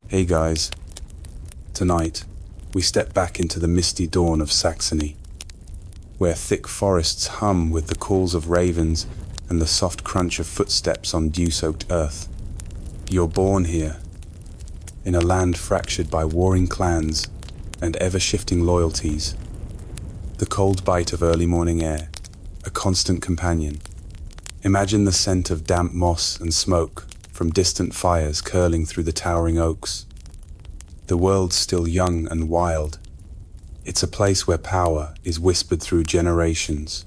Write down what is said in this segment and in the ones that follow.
Hey guys, tonight we step back into the misty dawn of Saxony, where thick forests hum with the calls of ravens and the soft crunch of footsteps on dew-soaked earth. You're born here, in a land fractured by warring clans and ever-shifting loyalties. The cold bite of early morning air, a constant companion. Imagine the scent of damp moss and smoke from distant fires curling through the towering oaks. The world's still young and wild. It's a place where power is whispered through generations,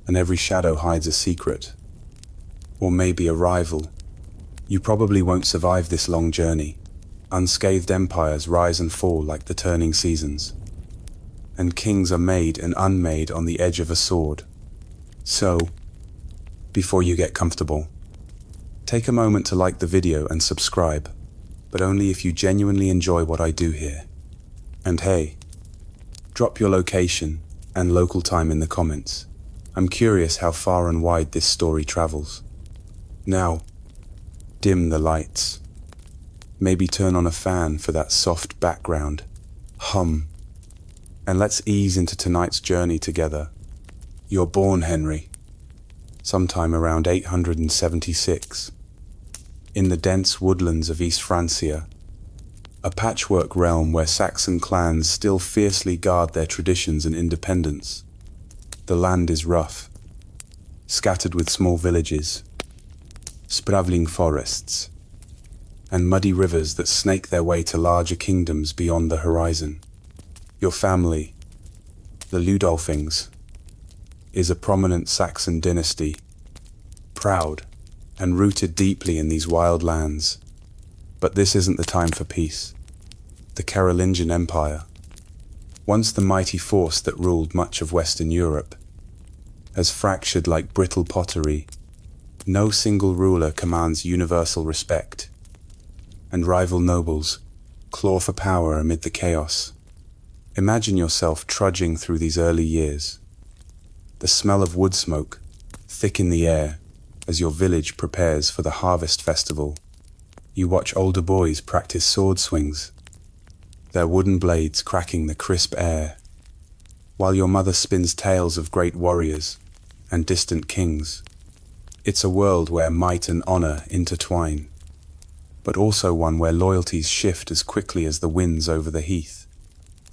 and every shadow hides a secret, or maybe a rival. You probably won't survive this long journey. Unscathed empires rise and fall like the turning seasons, and kings are made and unmade on the edge of a sword. So, before you get comfortable, take a moment to like the video and subscribe, but only if you genuinely enjoy what I do here. And hey, drop your location and local time in the comments. I'm curious how far and wide this story travels. Now, dim the lights. Maybe turn on a fan for that soft background hum, and let's ease into tonight's journey together. You're born, Henry, sometime around 876, in the dense woodlands of East Francia, a patchwork realm where Saxon clans still fiercely guard their traditions and independence. The land is rough, scattered with small villages, sprawling forests, and muddy rivers that snake their way to larger kingdoms beyond the horizon. Your family, the Ludolfings, is a prominent Saxon dynasty, proud and rooted deeply in these wild lands. But this isn't the time for peace. The Carolingian Empire, once the mighty force that ruled much of Western Europe, has fractured like brittle pottery. No single ruler commands universal respect, and rival nobles claw for power amid the chaos. Imagine yourself trudging through these early years, the smell of wood smoke thick in the air as your village prepares for the harvest festival. You watch older boys practice sword swings, their wooden blades cracking the crisp air, while your mother spins tales of great warriors and distant kings. It's a world where might and honor intertwine, but also one where loyalties shift as quickly as the winds over the heath.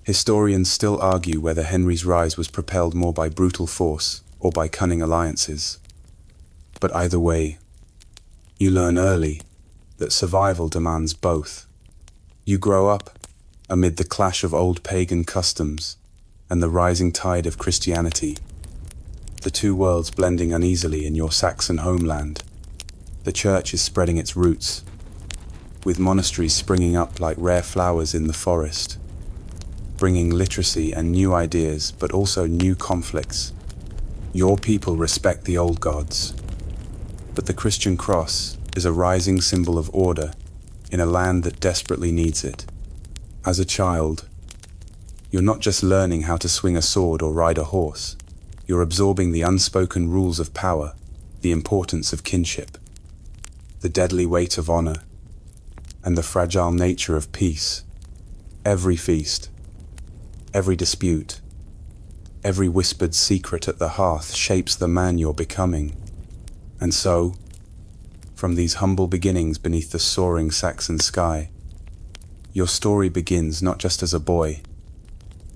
Historians still argue whether Henry's rise was propelled more by brutal force or by cunning alliances. But either way, you learn early that survival demands both. You grow up amid the clash of old pagan customs and the rising tide of Christianity, the two worlds blending uneasily in your Saxon homeland. The church is spreading its roots, with monasteries springing up like rare flowers in the forest, bringing literacy and new ideas, but also new conflicts. Your people respect the old gods, but the Christian cross is a rising symbol of order in a land that desperately needs it. As a child, you're not just learning how to swing a sword or ride a horse. You're absorbing the unspoken rules of power, the importance of kinship, the deadly weight of honor, and the fragile nature of peace. Every feast, every dispute, every whispered secret at the hearth shapes the man you're becoming. And so, from these humble beginnings beneath the soaring Saxon sky, your story begins not just as a boy,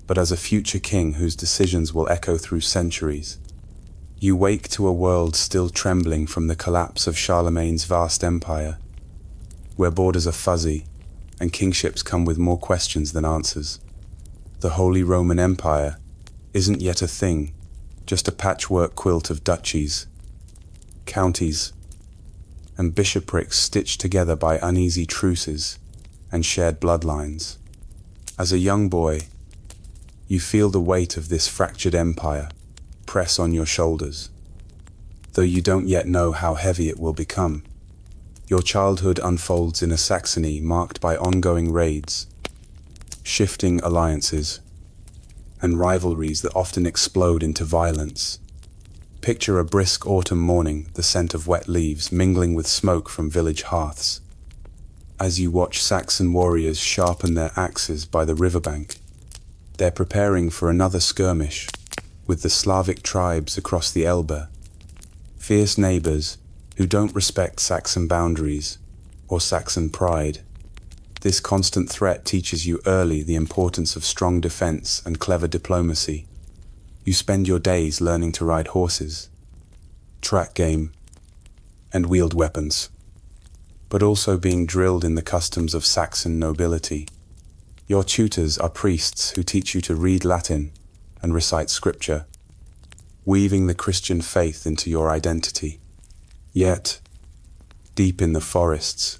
but as a future king whose decisions will echo through centuries. You wake to a world still trembling from the collapse of Charlemagne's vast empire, where borders are fuzzy and kingships come with more questions than answers. The Holy Roman Empire isn't yet a thing, just a patchwork quilt of duchies, counties, and bishoprics stitched together by uneasy truces and shared bloodlines. As a young boy, you feel the weight of this fractured empire press on your shoulders, though you don't yet know how heavy it will become. Your childhood unfolds in a Saxony marked by ongoing raids, shifting alliances, and rivalries that often explode into violence. Picture a brisk autumn morning, the scent of wet leaves mingling with smoke from village hearths. As you watch Saxon warriors sharpen their axes by the riverbank, they're preparing for another skirmish with the Slavic tribes across the Elbe, fierce neighbors who don't respect Saxon boundaries or Saxon pride. This constant threat teaches you early the importance of strong defense and clever diplomacy. You spend your days learning to ride horses, track game, and wield weapons, but also being drilled in the customs of Saxon nobility. Your tutors are priests who teach you to read Latin and recite scripture, weaving the Christian faith into your identity. Yet, deep in the forests,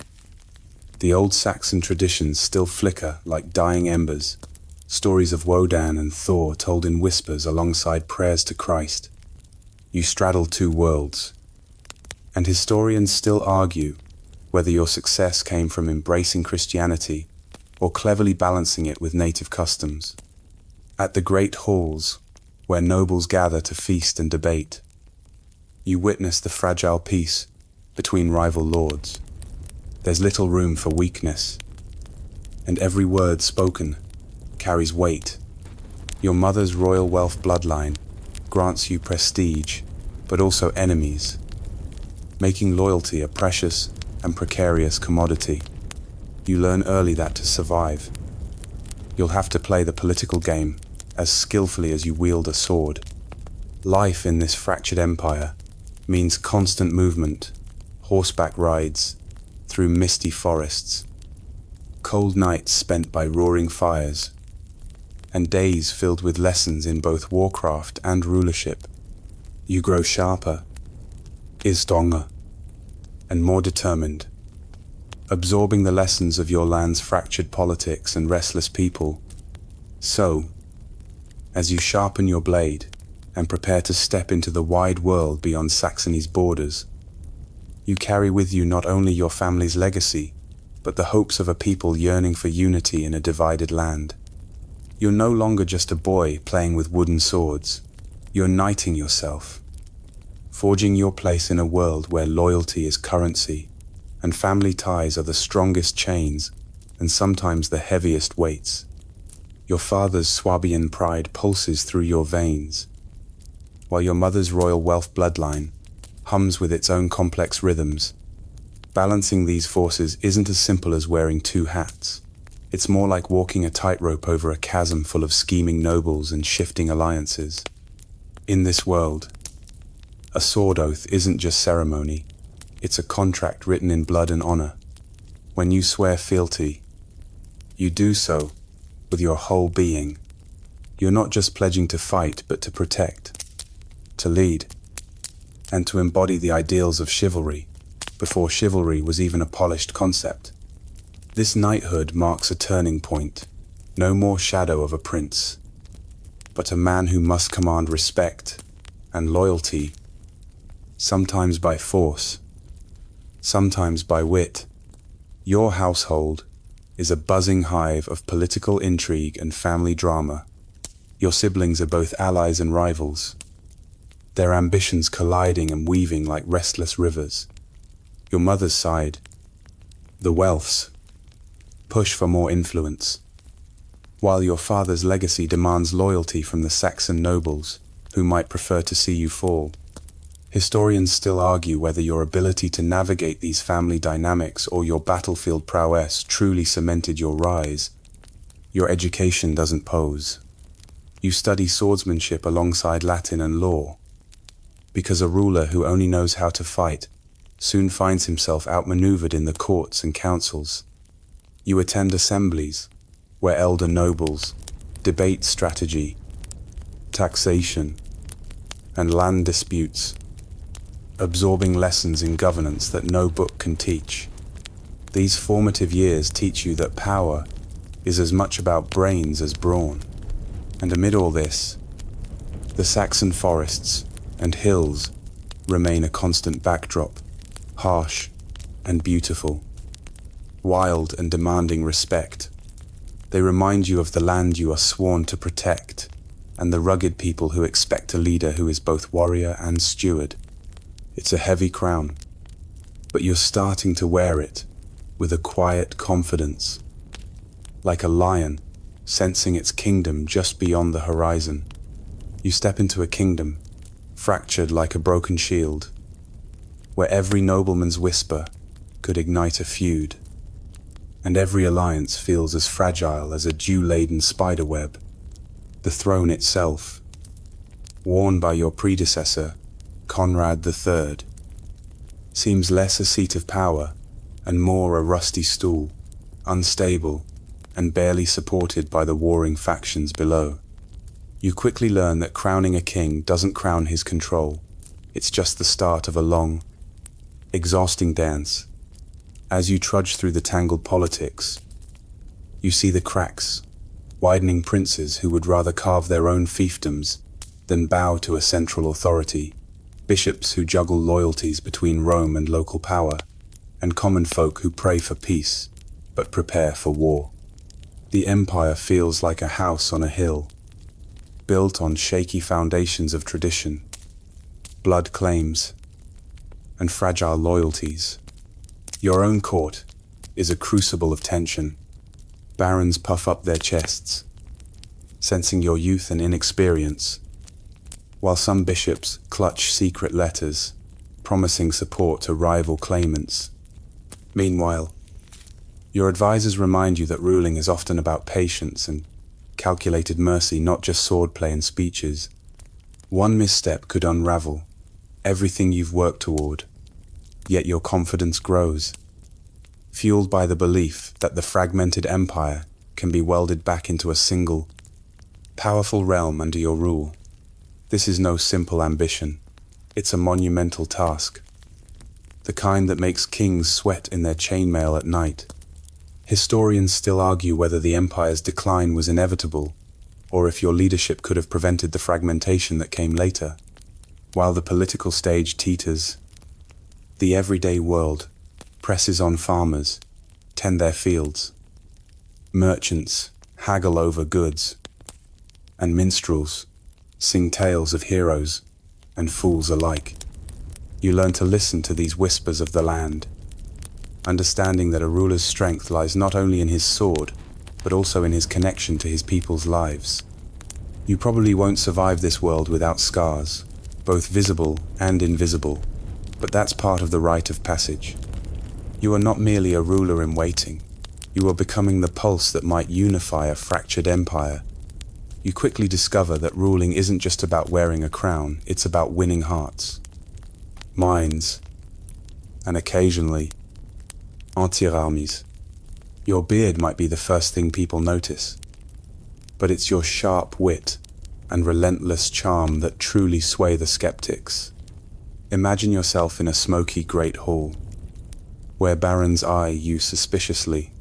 the old Saxon traditions still flicker like dying embers, stories of Wodan and Thor told in whispers alongside prayers to Christ. You straddle two worlds, and historians still argue whether your success came from embracing Christianity or cleverly balancing it with native customs. At the great halls, where nobles gather to feast and debate, you witness the fragile peace between rival lords. There's little room for weakness, and every word spoken carries weight. Your mother's royal wealth bloodline grants you prestige, but also enemies, making loyalty a precious and precarious commodity. You learn early that to survive, you'll have to play the political game as skillfully as you wield a sword. Life in this fractured empire means constant movement, horseback rides through misty forests, cold nights spent by roaring fires, and days filled with lessons in both warcraft and rulership. You grow sharper, stronger, and more determined, absorbing the lessons of your land's fractured politics and restless people. So, as you sharpen your blade and prepare to step into the wide world beyond Saxony's borders, you carry with you not only your family's legacy, but the hopes of a people yearning for unity in a divided land. You're no longer just a boy playing with wooden swords. You're knighting yourself, forging your place in a world where loyalty is currency, and family ties are the strongest chains and sometimes the heaviest weights. Your father's Swabian pride pulses through your veins, while your mother's royal wealth bloodline hums with its own complex rhythms. Balancing these forces isn't as simple as wearing two hats. It's more like walking a tightrope over a chasm full of scheming nobles and shifting alliances. In this world, a sword oath isn't just ceremony, it's a contract written in blood and honor. When you swear fealty, you do so with your whole being. You're not just pledging to fight, but to protect, to lead, and to embody the ideals of chivalry, before chivalry was even a polished concept. This knighthood marks a turning point, no more shadow of a prince, but a man who must command respect and loyalty, sometimes by force, sometimes by wit. Your household is a buzzing hive of political intrigue and family drama. Your siblings are both allies and rivals, their ambitions colliding and weaving like restless rivers. Your mother's side, the Welfs, push for more influence, while your father's legacy demands loyalty from the Saxon nobles, who might prefer to see you fall. Historians still argue whether your ability to navigate these family dynamics or your battlefield prowess truly cemented your rise. Your education doesn't pose. You study swordsmanship alongside Latin and law, because a ruler who only knows how to fight soon finds himself outmaneuvered in the courts and councils. You attend assemblies where elder nobles debate strategy, taxation, and land disputes, absorbing lessons in governance that no book can teach. These formative years teach you that power is as much about brains as brawn. And amid all this, the Saxon forests and hills remain a constant backdrop, harsh and beautiful, wild and demanding respect. They remind you of the land you are sworn to protect, and the rugged people who expect a leader who is both warrior and steward. It's a heavy crown, but you're starting to wear it, with a quiet confidence, like a lion sensing its kingdom just beyond the horizon. You step into a kingdom, fractured like a broken shield, where every nobleman's whisper could ignite a feud, and every alliance feels as fragile as a dew-laden spiderweb. The throne itself, worn by your predecessor, Conrad III, seems less a seat of power and more a rusty stool, unstable and barely supported by the warring factions below. You quickly learn that crowning a king doesn't crown his control. It's just the start of a long, exhausting dance. As you trudge through the tangled politics, you see the cracks, widening princes who would rather carve their own fiefdoms than bow to a central authority, bishops who juggle loyalties between Rome and local power, and common folk who pray for peace but prepare for war. The empire feels like a house on a hill, built on shaky foundations of tradition, blood claims, and fragile loyalties. Your own court is a crucible of tension. Barons puff up their chests, sensing your youth and inexperience, while some bishops clutch secret letters, promising support to rival claimants. Meanwhile, your advisors remind you that ruling is often about patience and calculated mercy, not just swordplay and speeches. One misstep could unravel everything you've worked toward, yet your confidence grows, fueled by the belief that the fragmented empire can be welded back into a single, powerful realm under your rule. This is no simple ambition. It's a monumental task, the kind that makes kings sweat in their chainmail at night. Historians still argue whether the empire's decline was inevitable, or if your leadership could have prevented the fragmentation that came later. While the political stage teeters, the everyday world presses on. Farmers tend their fields, merchants haggle over goods, and minstrels sing tales of heroes and fools alike. You learn to listen to these whispers of the land, understanding that a ruler's strength lies not only in his sword, but also in his connection to his people's lives. You probably won't survive this world without scars, both visible and invisible, but that's part of the rite of passage. You are not merely a ruler in waiting. You are becoming the pulse that might unify a fractured empire. You quickly discover that ruling isn't just about wearing a crown, it's about winning hearts, minds, and occasionally, entire armies. Your beard might be the first thing people notice, but it's your sharp wit and relentless charm that truly sway the skeptics. Imagine yourself in a smoky great hall, where barons eye you suspiciously,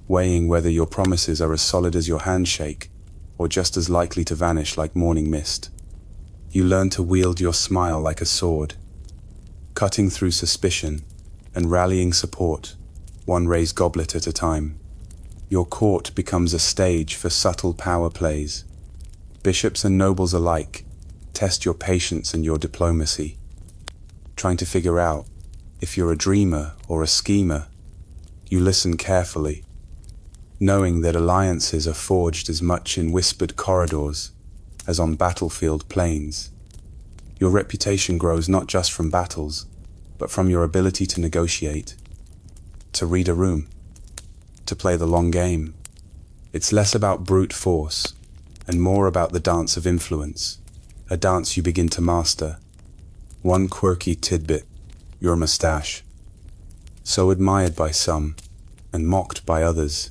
weighing whether your promises are as solid as your handshake or just as likely to vanish like morning mist. You learn to wield your smile like a sword, cutting through suspicion and rallying support, one raised goblet at a time. Your court becomes a stage for subtle power plays. Bishops and nobles alike test your patience and your diplomacy, trying to figure out if you're a dreamer or a schemer. You listen carefully, knowing that alliances are forged as much in whispered corridors as on battlefield plains. Your reputation grows not just from battles, but from your ability to negotiate, to read a room, to play the long game. It's less about brute force and more about the dance of influence, a dance you begin to master. One quirky tidbit, your mustache, so admired by some and mocked by others,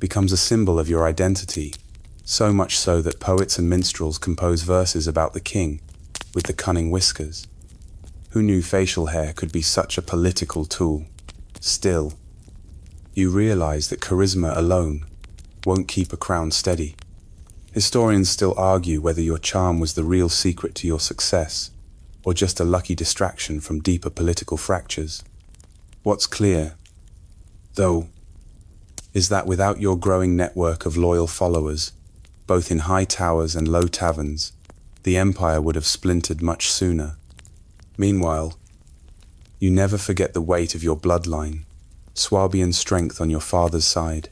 becomes a symbol of your identity, so much so that poets and minstrels compose verses about the king with the cunning whiskers. Who knew facial hair could be such a political tool? Still, you realize that charisma alone won't keep a crown steady. Historians still argue whether your charm was the real secret to your success, or just a lucky distraction from deeper political fractures. What's clear, though, is that without your growing network of loyal followers, both in high towers and low taverns, the empire would have splintered much sooner. Meanwhile, you never forget the weight of your bloodline. Swabian strength on your father's side,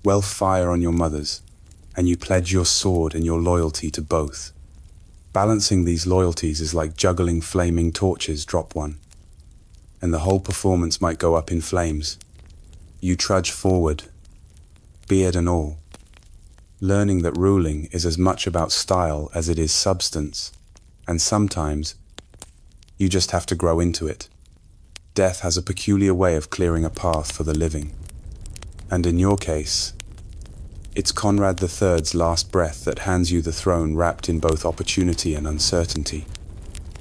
wealth fire on your mother's, and you pledge your sword and your loyalty to both. Balancing these loyalties is like juggling flaming torches. Drop one, and the whole performance might go up in flames. You trudge forward, beard and all, learning that ruling is as much about style as it is substance, and sometimes you just have to grow into it. Death has a peculiar way of clearing a path for the living, and in your case, it's Conrad III's last breath that hands you the throne wrapped in both opportunity and uncertainty.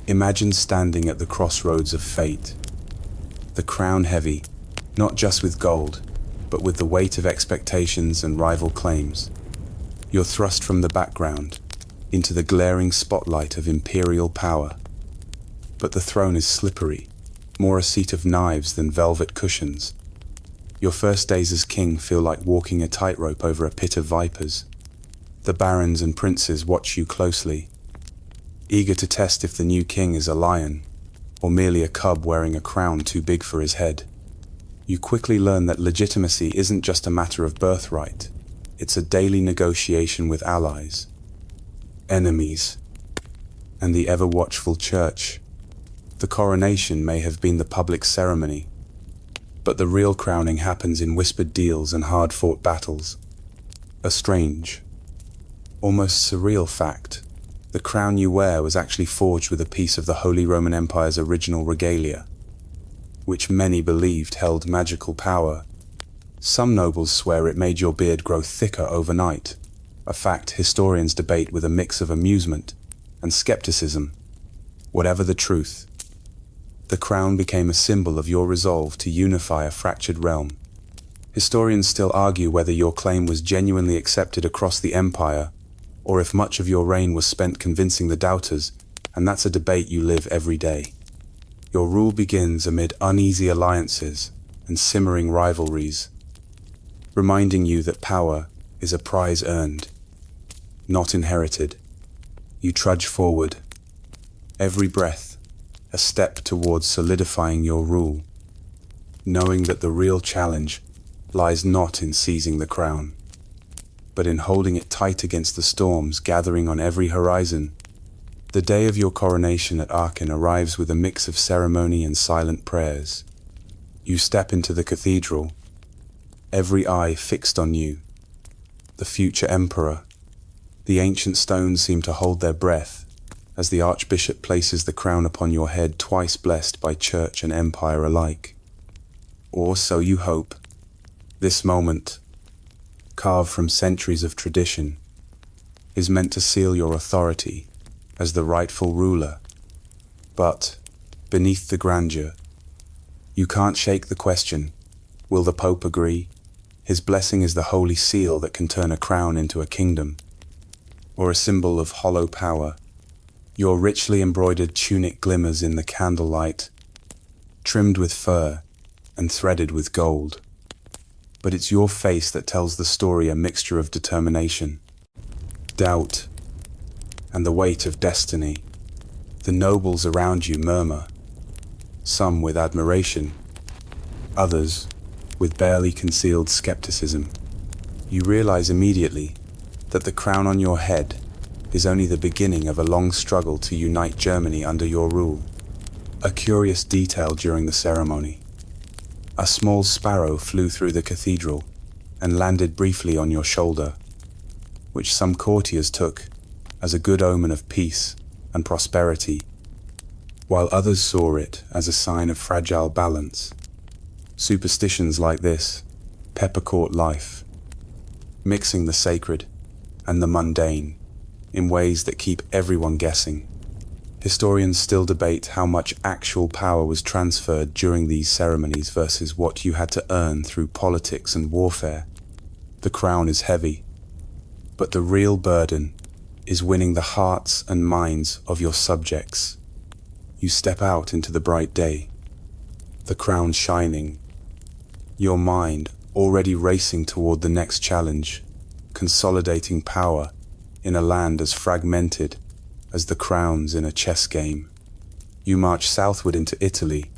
Imagine standing at the crossroads of fate, the crown heavy, not just with gold, but with the weight of expectations and rival claims. You're thrust from the background into the glaring spotlight of imperial power. But the throne is slippery, more a seat of knives than velvet cushions. Your first days as king feel like walking a tightrope over a pit of vipers. The barons and princes watch you closely, eager to test if the new king is a lion, or merely a cub wearing a crown too big for his head. You quickly learn that legitimacy isn't just a matter of birthright, it's a daily negotiation with allies, enemies, and the ever-watchful church. The coronation may have been the public ceremony, but the real crowning happens in whispered deals and hard-fought battles. A strange, almost surreal fact, the crown you wear was actually forged with a piece of the Holy Roman Empire's original regalia, which many believed held magical power. Some nobles swear it made your beard grow thicker overnight, a fact historians debate with a mix of amusement and skepticism. Whatever the truth, the crown became a symbol of your resolve to unify a fractured realm. Historians still argue whether your claim was genuinely accepted across the empire, or if much of your reign was spent convincing the doubters, and that's a debate you live every day. Your rule begins amid uneasy alliances and simmering rivalries, reminding you that power is a prize earned, not inherited. You trudge forward, every breath a step towards solidifying your rule, knowing that the real challenge lies not in seizing the crown, but in holding it tight against the storms gathering on every horizon. The day of your coronation at Aachen arrives with a mix of ceremony and silent prayers. You step into the cathedral, every eye fixed on you, the future emperor. The ancient stones seem to hold their breath as the archbishop places the crown upon your head, twice blessed by church and empire alike. Or so you hope. This moment, carved from centuries of tradition, is meant to seal your authority as the rightful ruler. But, beneath the grandeur, you can't shake the question, will the Pope agree? His blessing is the holy seal that can turn a crown into a kingdom, or a symbol of hollow power. Your richly embroidered tunic glimmers in the candlelight, trimmed with fur and threaded with gold. But it's your face that tells the story, a mixture of determination, doubt, and the weight of destiny. The nobles around you murmur, some with admiration, others with barely concealed skepticism. You realize immediately that the crown on your head is only the beginning of a long struggle to unite Germany under your rule. A curious detail during the ceremony. A small sparrow flew through the cathedral and landed briefly on your shoulder, which some courtiers took as a good omen of peace and prosperity, while others saw it as a sign of fragile balance. Superstitions like this peppercourt life, mixing the sacred and the mundane in ways that keep everyone guessing. Historians still debate how much actual power was transferred during these ceremonies versus what you had to earn through politics and warfare. The crown is heavy, but the real burden is winning the hearts and minds of your subjects. You step out into the bright day, the crown shining, your mind already racing toward the next challenge, consolidating power in a land as fragmented as the crowns in a chess game. You march southward into Italy,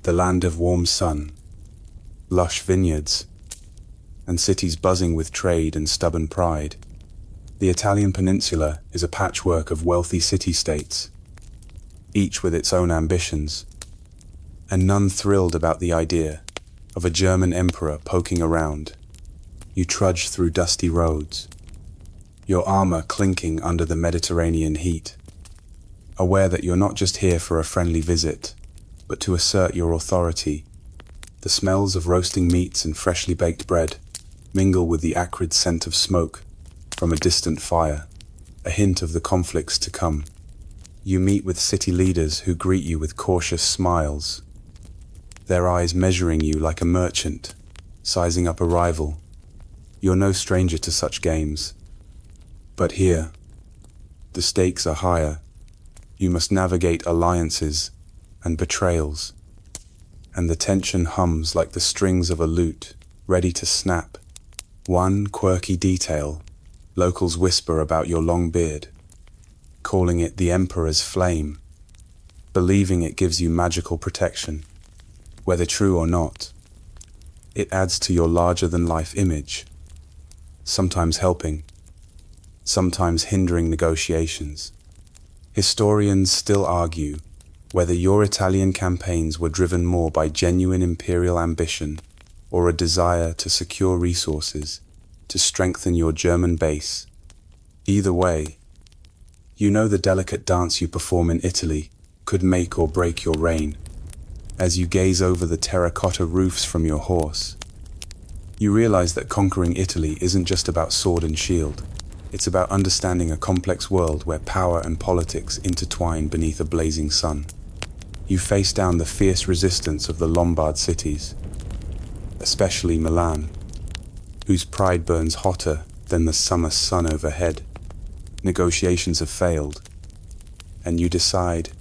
the land of warm sun, lush vineyards, and cities buzzing with trade and stubborn pride. The Italian peninsula is a patchwork of wealthy city-states, each with its own ambitions, and none thrilled about the idea of a German emperor poking around. You trudge through dusty roads, your armor clinking under the Mediterranean heat, aware that you're not just here for a friendly visit, but to assert your authority. The smells of roasting meats and freshly baked bread mingle with the acrid scent of smoke from a distant fire, a hint of the conflicts to come. You meet with city leaders who greet you with cautious smiles, their eyes measuring you like a merchant, sizing up a rival. You're no stranger to such games. But here, the stakes are higher. You must navigate alliances and betrayals, and the tension hums like the strings of a lute, ready to snap. One quirky detail, locals whisper about your long beard, calling it the Emperor's flame, believing it gives you magical protection. Whether true or not, it adds to your larger-than-life image, sometimes helping, sometimes hindering negotiations. Historians still argue whether your Italian campaigns were driven more by genuine imperial ambition or a desire to secure resources to strengthen your German base. Either way, you know the delicate dance you perform in Italy could make or break your reign. As you gaze over the terracotta roofs from your horse, you realize that conquering Italy isn't just about sword and shield. It's about understanding a complex world where power and politics intertwine beneath a blazing sun. You face down the fierce resistance of the Lombard cities, especially Milan, whose pride burns hotter than the summer sun overhead. Negotiations have failed, and you decide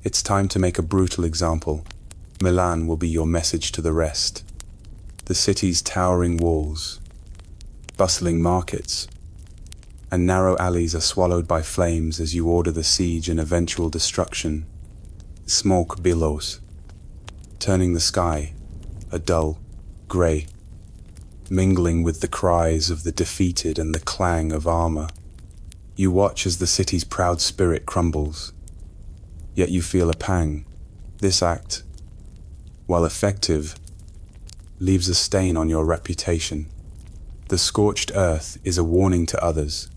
it's time to make a brutal example. Milan will be your message to the rest. The city's towering walls, bustling markets, and narrow alleys are swallowed by flames as you order the siege and eventual destruction. Smoke billows, turning the sky a dull grey, mingling with the cries of the defeated and the clang of armor. You watch as the city's proud spirit crumbles, yet you feel a pang. This act, while effective, leaves a stain on your reputation. The scorched earth is a warning to others,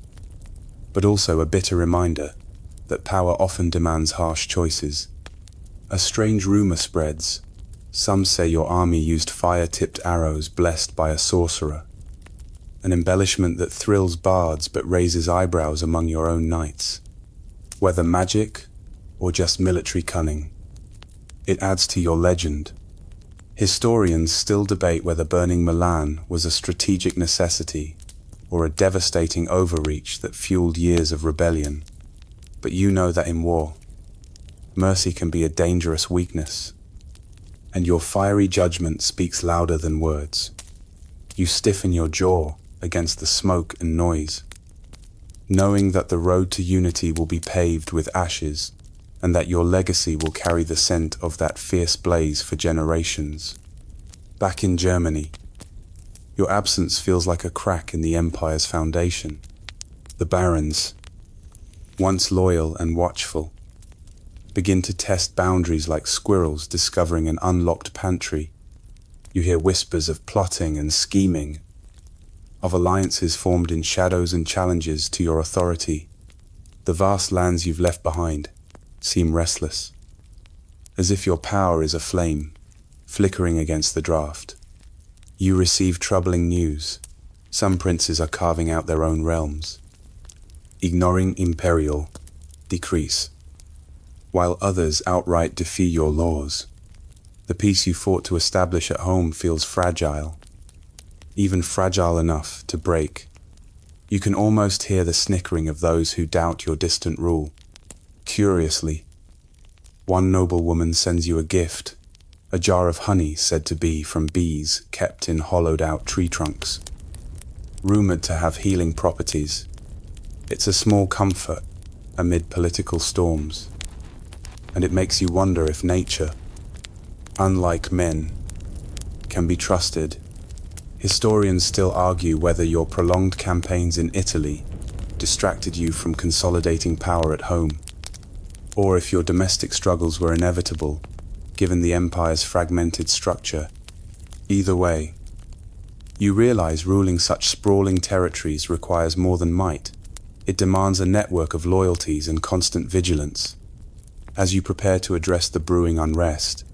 but also a bitter reminder that power often demands harsh choices. A strange rumor spreads. Some say your army used fire-tipped arrows blessed by a sorcerer, an embellishment that thrills bards but raises eyebrows among your own knights. Whether magic or just military cunning, it adds to your legend. Historians still debate whether burning Milan was a strategic necessity or a devastating overreach that fueled years of rebellion. But you know that in war, mercy can be a dangerous weakness, and your fiery judgment speaks louder than words. You stiffen your jaw against the smoke and noise, knowing that the road to unity will be paved with ashes, and that your legacy will carry the scent of that fierce blaze for generations. Back in Germany, your absence feels like a crack in the empire's foundation. The barons, once loyal and watchful, begin to test boundaries like squirrels discovering an unlocked pantry. You hear whispers of plotting and scheming, of alliances formed in shadows and challenges to your authority. The vast lands you've left behind seem restless, as if your power is a flame, flickering against the draft. You receive troubling news. Some princes are carving out their own realms, ignoring imperial decrees, while others outright defy your laws. The peace you fought to establish at home feels fragile, even fragile enough to break. You can almost hear the snickering of those who doubt your distant rule. Curiously, one noblewoman sends you a gift, a jar of honey said to be from bees kept in hollowed-out tree trunks, rumored to have healing properties. It's a small comfort amid political storms, and it makes you wonder if nature, unlike men, can be trusted. Historians still argue whether your prolonged campaigns in Italy distracted you from consolidating power at home, or if your domestic struggles were inevitable, given the empire's fragmented structure. Either way, you realize ruling such sprawling territories requires more than might. It demands a network of loyalties and constant vigilance. As you prepare to address the brewing unrest,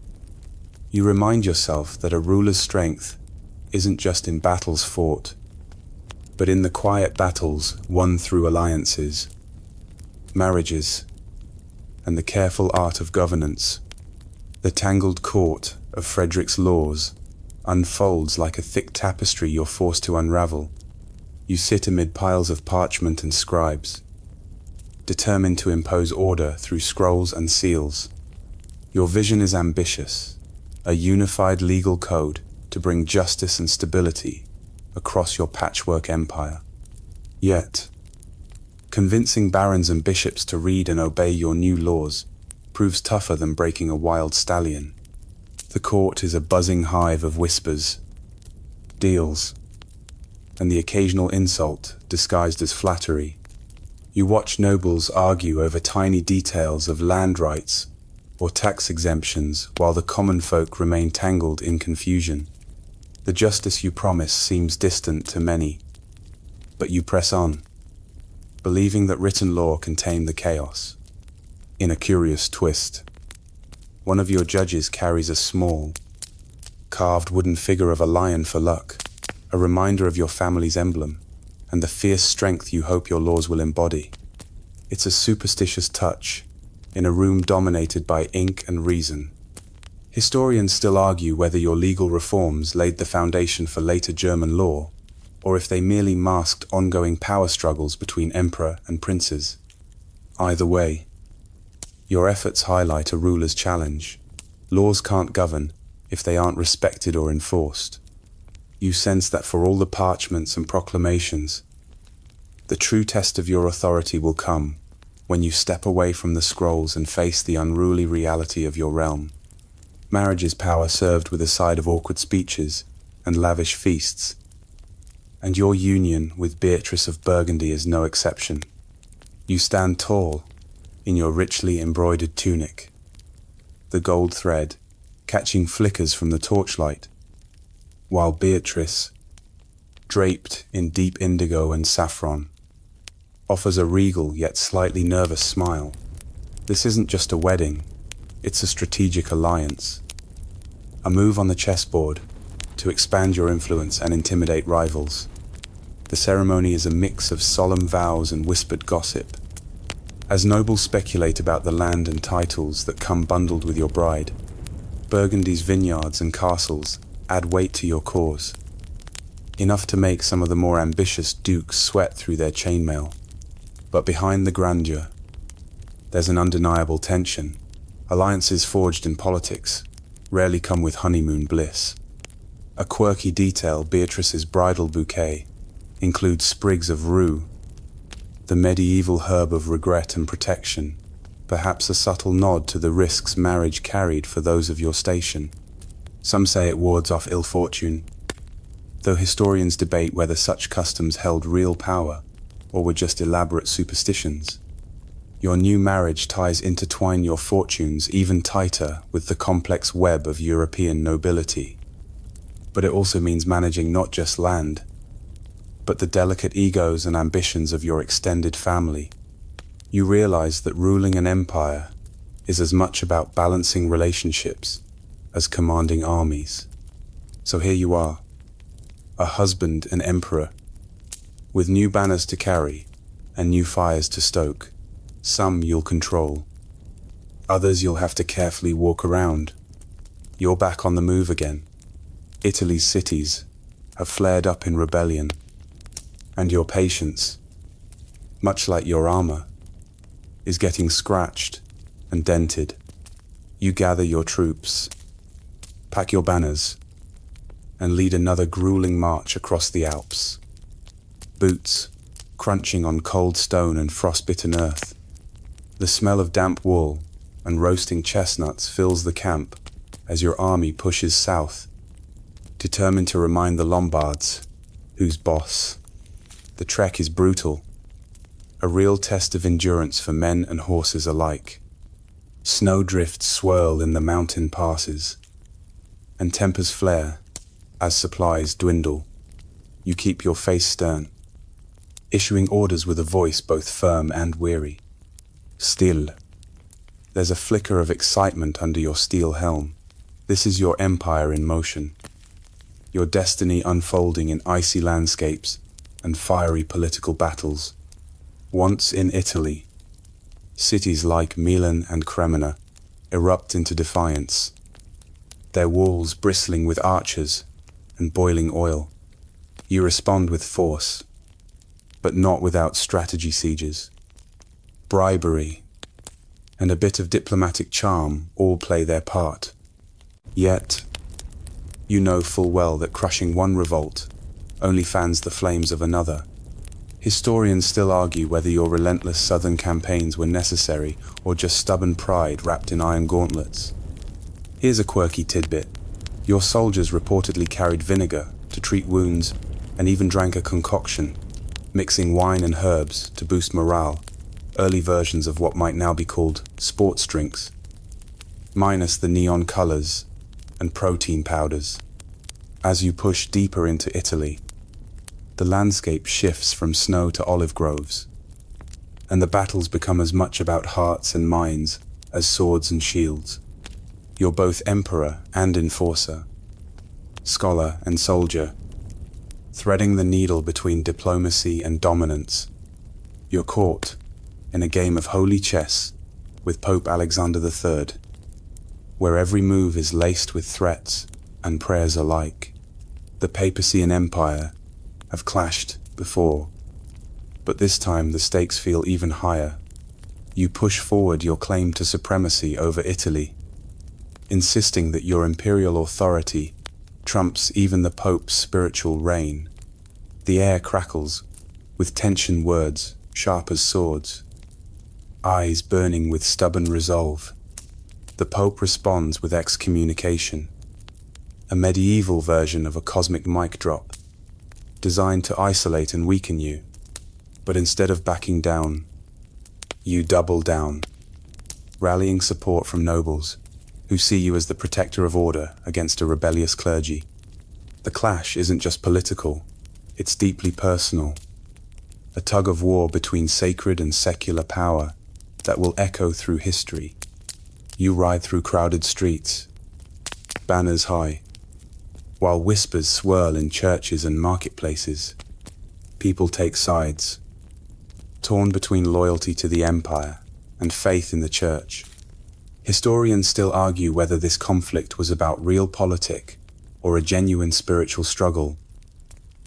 you remind yourself that a ruler's strength isn't just in battles fought, but in the quiet battles won through alliances, marriages, and the careful art of governance. The tangled court of Frederick's laws unfolds like a thick tapestry you're forced to unravel. You sit amid piles of parchment and scribes, determined to impose order through scrolls and seals. Your vision is ambitious, a unified legal code to bring justice and stability across your patchwork empire. Yet, convincing barons and bishops to read and obey your new laws proves tougher than breaking a wild stallion. The court is a buzzing hive of whispers, deals, and the occasional insult disguised as flattery. You watch nobles argue over tiny details of land rights or tax exemptions while the common folk remain tangled in confusion. The justice you promise seems distant to many, but you press on, believing that written law can tame the chaos. In a curious twist, one of your judges carries a small, carved wooden figure of a lion for luck, a reminder of your family's emblem and the fierce strength you hope your laws will embody. It's a superstitious touch in a room dominated by ink and reason. Historians still argue whether your legal reforms laid the foundation for later German law, or if they merely masked ongoing power struggles between emperor and princes. Either way, your efforts highlight a ruler's challenge. Laws can't govern if they aren't respected or enforced. You sense that for all the parchments and proclamations, the true test of your authority will come when you step away from the scrolls and face the unruly reality of your realm. Marriage is power served with a side of awkward speeches and lavish feasts, and your union with Beatrice of Burgundy is no exception. You stand tall in your richly embroidered tunic, the gold thread catching flickers from the torchlight, while Beatrice, draped in deep indigo and saffron, offers a regal yet slightly nervous smile. This isn't just a wedding, it's a strategic alliance, a move on the chessboard to expand your influence and intimidate rivals. The ceremony is a mix of solemn vows and whispered gossip, as nobles speculate about the land and titles that come bundled with your bride. Burgundy's vineyards and castles add weight to your cause, enough to make some of the more ambitious dukes sweat through their chainmail. But behind the grandeur, there's an undeniable tension. Alliances forged in politics rarely come with honeymoon bliss. A quirky detail, Beatrice's bridal bouquet includes sprigs of rue, the medieval herb of regret and protection, perhaps a subtle nod to the risks marriage carried for those of your station. Some say it wards off ill fortune, though historians debate whether such customs held real power or were just elaborate superstitions. Your new marriage ties intertwine your fortunes even tighter with the complex web of European nobility. But it also means managing not just land, but the delicate egos and ambitions of your extended family. You realize that ruling an empire is as much about balancing relationships as commanding armies. So here you are, a husband and emperor, with new banners to carry and new fires to stoke. Some you'll control, others you'll have to carefully walk around. You're back on the move again. Italy's cities have flared up in rebellion, and your patience, much like your armor, is getting scratched and dented. You gather your troops, pack your banners, and lead another grueling march across the Alps. Boots crunching on cold stone and frostbitten earth. The smell of damp wool and roasting chestnuts fills the camp as your army pushes south. determined to remind the Lombards who's boss. The trek is brutal, a real test of endurance for men and horses alike. Snowdrifts swirl in the mountain passes, and tempers flare as supplies dwindle. You keep your face stern, issuing orders with a voice both firm and weary. Still, there's a flicker of excitement under your steel helm. This is your empire in motion, your destiny unfolding in icy landscapes and fiery political battles. Once in Italy, cities like Milan and Cremona erupt into defiance, their walls bristling with archers and boiling oil. You respond with force, but not without strategy. Sieges, bribery, and a bit of diplomatic charm all play their part. Yet, you know full well that crushing one revolt only fans the flames of another. Historians still argue whether your relentless southern campaigns were necessary or just stubborn pride wrapped in iron gauntlets. Here's a quirky tidbit. Your soldiers reportedly carried vinegar to treat wounds and even drank a concoction, mixing wine and herbs to boost morale, early versions of what might now be called sports drinks, minus the neon colors and protein powders. As you push deeper into Italy, the landscape shifts from snow to olive groves, and the battles become as much about hearts and minds as swords and shields. You're both emperor and enforcer, scholar and soldier, threading the needle between diplomacy and dominance. You're caught in a game of holy chess with Pope Alexander III, where every move is laced with threats and prayers alike. The papacy and empire have clashed before, but this time the stakes feel even higher. You push forward your claim to supremacy over Italy, insisting that your imperial authority trumps even the Pope's spiritual reign. The air crackles with tension words sharp as swords, eyes burning with stubborn resolve. The Pope responds with excommunication, a medieval version of a cosmic mic drop, designed to isolate and weaken you. But instead of backing down, you double down, rallying support from nobles who see you as the protector of order against a rebellious clergy. The clash isn't just political, it's deeply personal, a tug of war between sacred and secular power that will echo through history. You ride through crowded streets, banners high, while whispers swirl in churches and marketplaces. People take sides, torn between loyalty to the empire and faith in the church. Historians still argue whether this conflict was about realpolitik or a genuine spiritual struggle.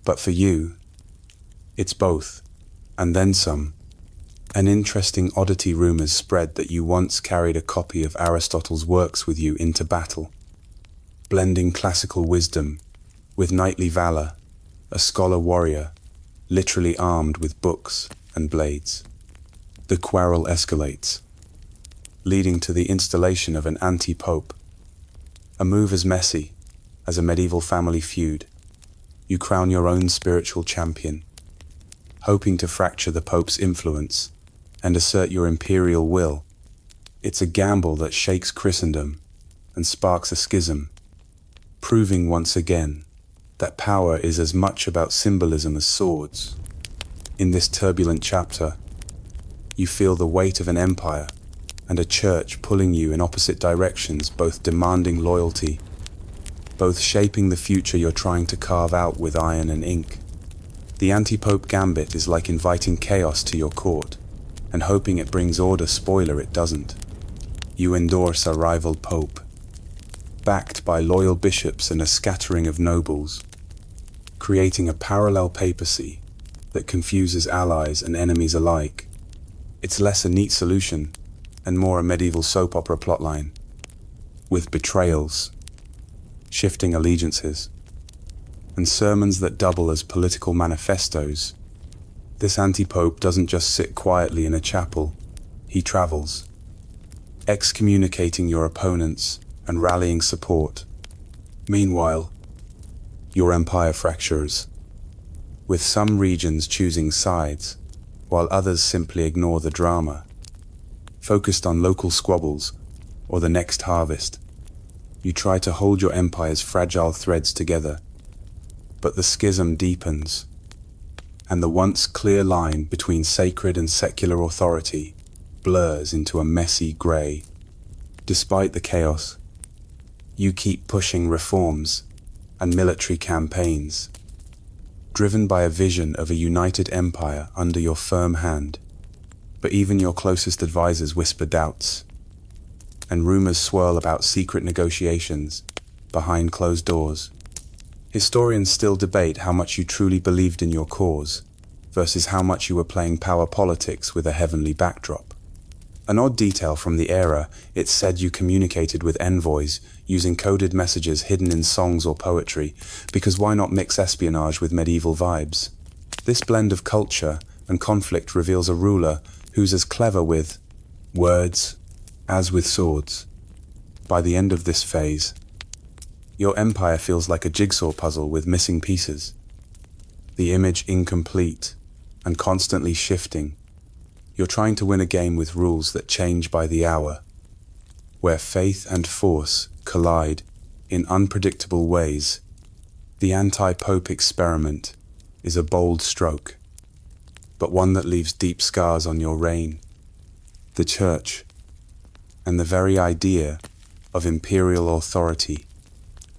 But for you, it's both, and then some. An interesting oddity: rumors spread that you once carried a copy of Aristotle's works with you into battle, blending classical wisdom with knightly valor, a scholar warrior, literally armed with books and blades. The quarrel escalates, leading to the installation of an anti-pope, a move as messy as a medieval family feud. You crown your own spiritual champion, hoping to fracture the pope's influence and assert your imperial will. It's a gamble that shakes Christendom and sparks a schism, proving once again that power is as much about symbolism as swords. In this turbulent chapter, you feel the weight of an empire and a church pulling you in opposite directions, both demanding loyalty, both shaping the future you're trying to carve out with iron and ink. The anti-pope gambit is like inviting chaos to your court and hoping it brings order. Spoiler, it doesn't. You endorse a rival pope, backed by loyal bishops and a scattering of nobles, creating a parallel papacy that confuses allies and enemies alike. It's less a neat solution and more a medieval soap opera plotline, with betrayals, shifting allegiances, and sermons that double as political manifestos. This anti-pope doesn't just sit quietly in a chapel, he travels, excommunicating your opponents and rallying support. Meanwhile, your empire fractures, with some regions choosing sides, while others simply ignore the drama, focused on local squabbles or the next harvest. You try to hold your empire's fragile threads together, but the schism deepens, and the once clear line between sacred and secular authority blurs into a messy grey. Despite the chaos, you keep pushing reforms and military campaigns, driven by a vision of a united empire under your firm hand. But even your closest advisors whisper doubts, and rumors swirl about secret negotiations behind closed doors. Historians still debate how much you truly believed in your cause versus how much you were playing power politics with a heavenly backdrop. An odd detail from the era, it's said you communicated with envoys using coded messages hidden in songs or poetry, because why not mix espionage with medieval vibes? This blend of culture and conflict reveals a ruler who's as clever with words as with swords. By the end of this phase, your empire feels like a jigsaw puzzle with missing pieces, the image incomplete and constantly shifting. You're trying to win a game with rules that change by the hour, where faith and force collide in unpredictable ways. The anti-pope experiment is a bold stroke, but one that leaves deep scars on your reign. The church, and the very idea of imperial authority.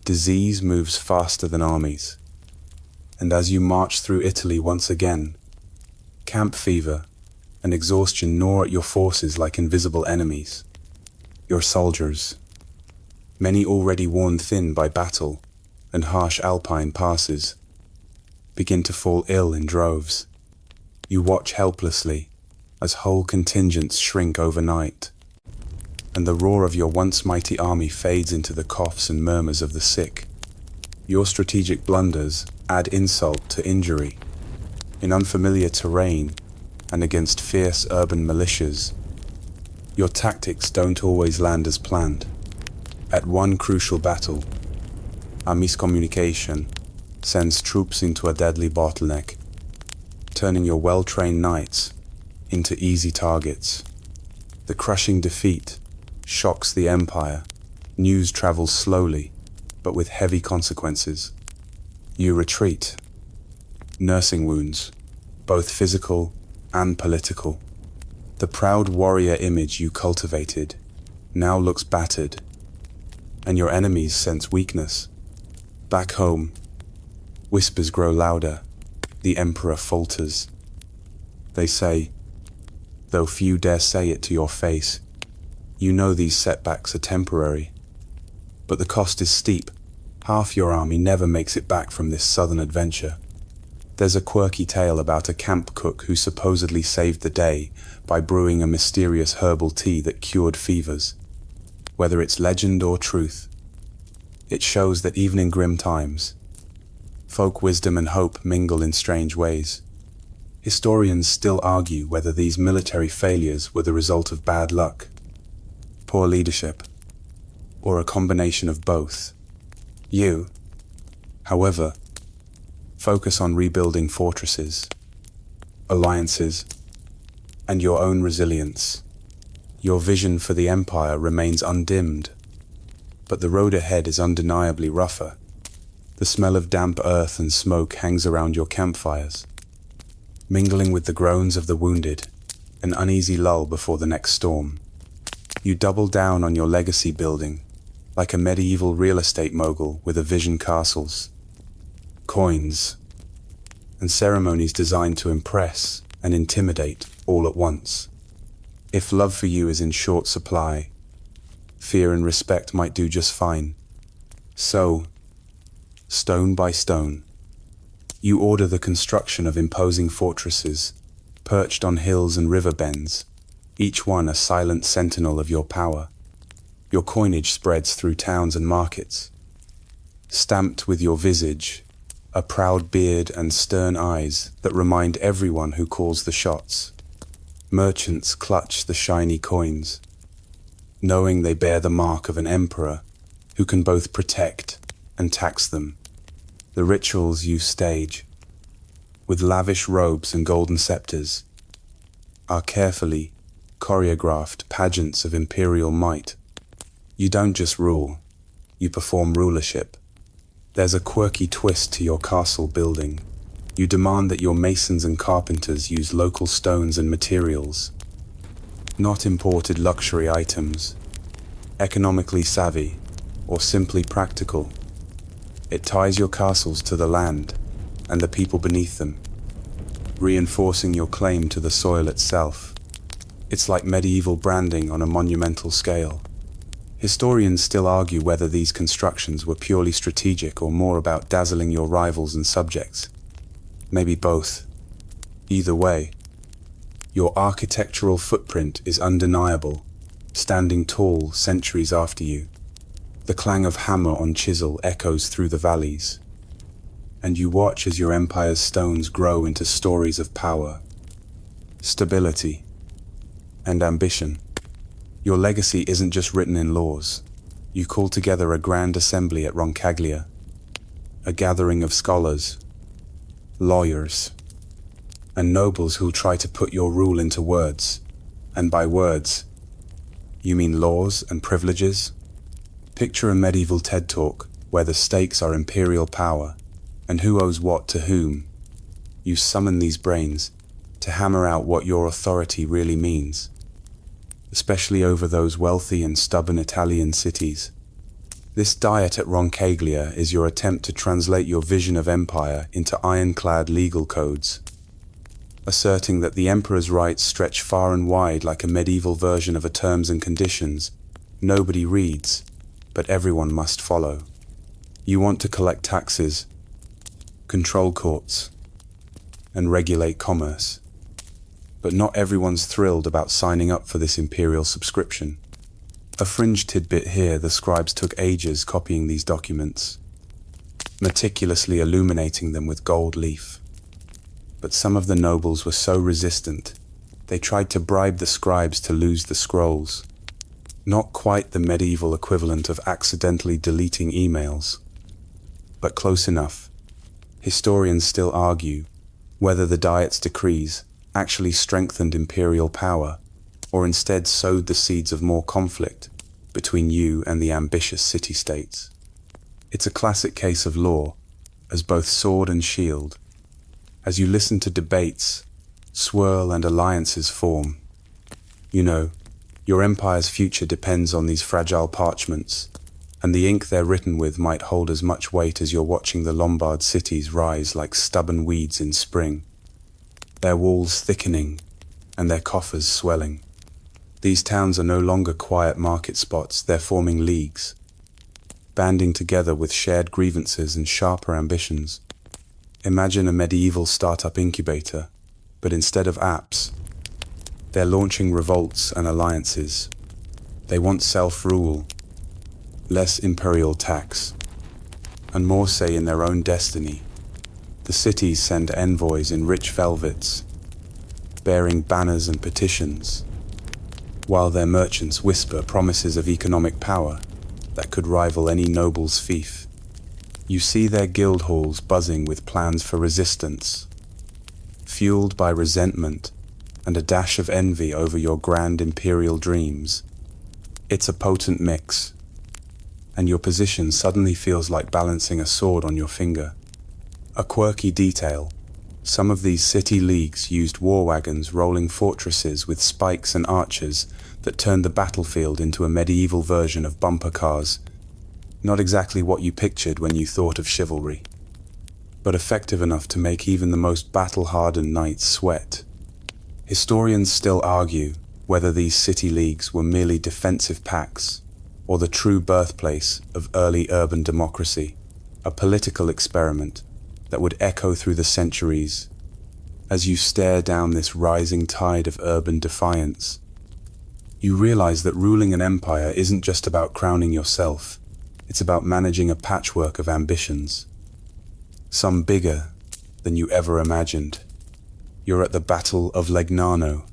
Disease moves faster than armies, and as you march through Italy once again, camp fever and exhaustion gnaw at your forces like invisible enemies. Your soldiers, many already worn thin by battle and harsh alpine passes, begin to fall ill in droves. You watch helplessly as whole contingents shrink overnight, and the roar of your once mighty army fades into the coughs and murmurs of the sick. Your strategic blunders add insult to injury. In unfamiliar terrain and against fierce urban militias, your tactics don't always land as planned. At one crucial battle, a miscommunication sends troops into a deadly bottleneck, turning your well-trained knights into easy targets. The crushing defeat shocks the empire. News travels slowly, but with heavy consequences. You retreat, nursing wounds, both physical and political. The proud warrior image you cultivated now looks battered, and your enemies sense weakness. Back home, whispers grow louder. The emperor falters. They say, though few dare say it to your face, you know these setbacks are temporary. But the cost is steep. Half your army never makes it back from this southern adventure. There's a quirky tale about a camp cook who supposedly saved the day by brewing a mysterious herbal tea that cured fevers. Whether it's legend or truth, it shows that even in grim times, folk wisdom and hope mingle in strange ways. Historians still argue whether these military failures were the result of bad luck, poor leadership, or a combination of both. You, however, focus on rebuilding fortresses, alliances, and your own resilience. Your vision for the empire remains undimmed, but the road ahead is undeniably rougher. The smell of damp earth and smoke hangs around your campfires, mingling with the groans of the wounded, an uneasy lull before the next storm. You double down on your legacy building, like a medieval real estate mogul with a vision: castles, coins, and ceremonies designed to impress and intimidate all at once. If love for you is in short supply, fear and respect might do just fine. So, stone by stone, you order the construction of imposing fortresses, perched on hills and river bends, each one a silent sentinel of your power. Your coinage spreads through towns and markets, stamped with your visage, a proud beard and stern eyes that remind everyone who calls the shots. Merchants clutch the shiny coins, knowing they bear the mark of an emperor who can both protect and tax them. The rituals you stage, with lavish robes and golden scepters, are carefully choreographed pageants of imperial might. You don't just rule, you perform rulership. There's a quirky twist to your castle building. You demand that your masons and carpenters use local stones and materials, not imported luxury items. Economically savvy, or simply practical, it ties your castles to the land and the people beneath them, reinforcing your claim to the soil itself. It's like medieval branding on a monumental scale. Historians still argue whether these constructions were purely strategic or more about dazzling your rivals and subjects. Maybe both. Either way, your architectural footprint is undeniable, standing tall centuries after you. The clang of hammer on chisel echoes through the valleys, and you watch as your empire's stones grow into stories of power, stability, and ambition. Your legacy isn't just written in laws. You call together a grand assembly at Roncaglia, a gathering of scholars, lawyers, and nobles who'll try to put your rule into words. And by words, you mean laws and privileges? Picture a medieval TED Talk where the stakes are imperial power and who owes what to whom. You summon these brains to hammer out what your authority really means, especially over those wealthy and stubborn Italian cities. This diet at Roncaglia is your attempt to translate your vision of empire into ironclad legal codes, asserting that the emperor's rights stretch far and wide like a medieval version of a terms and conditions nobody reads, but everyone must follow. You want to collect taxes, control courts, and regulate commerce. But not everyone's thrilled about signing up for this imperial subscription. A fringe tidbit here: the scribes took ages copying these documents, meticulously illuminating them with gold leaf. But some of the nobles were so resistant, they tried to bribe the scribes to lose the scrolls. Not quite the medieval equivalent of accidentally deleting emails, but close enough. Historians still argue whether the Diet's decrees actually strengthened imperial power, or instead sowed the seeds of more conflict between you and the ambitious city-states. It's a classic case of law as both sword and shield. As you listen to debates swirl and alliances form, you know, your empire's future depends on these fragile parchments, and the ink they're written with might hold as much weight as you're watching the Lombard cities rise like stubborn weeds in spring, their walls thickening and their coffers swelling. These towns are no longer quiet market spots, they're forming leagues, banding together with shared grievances and sharper ambitions. Imagine a medieval startup incubator, but instead of apps, they're launching revolts and alliances. They want self-rule, less imperial tax, and more say in their own destiny. The cities send envoys in rich velvets, bearing banners and petitions, while their merchants whisper promises of economic power that could rival any noble's fief. You see their guild halls buzzing with plans for resistance, fueled by resentment and a dash of envy over your grand imperial dreams. It's a potent mix, and your position suddenly feels like balancing a sword on your finger. A quirky detail: some of these city leagues used war wagons rolling fortresses with spikes and archers that turned the battlefield into a medieval version of bumper cars. Not exactly what you pictured when you thought of chivalry, but effective enough to make even the most battle-hardened knights sweat. Historians still argue whether these city leagues were merely defensive pacts or the true birthplace of early urban democracy, a political experiment that would echo through the centuries. As you stare down this rising tide of urban defiance, you realize that ruling an empire isn't just about crowning yourself, it's about managing a patchwork of ambitions, some bigger than you ever imagined. You're at the Battle of Legnano,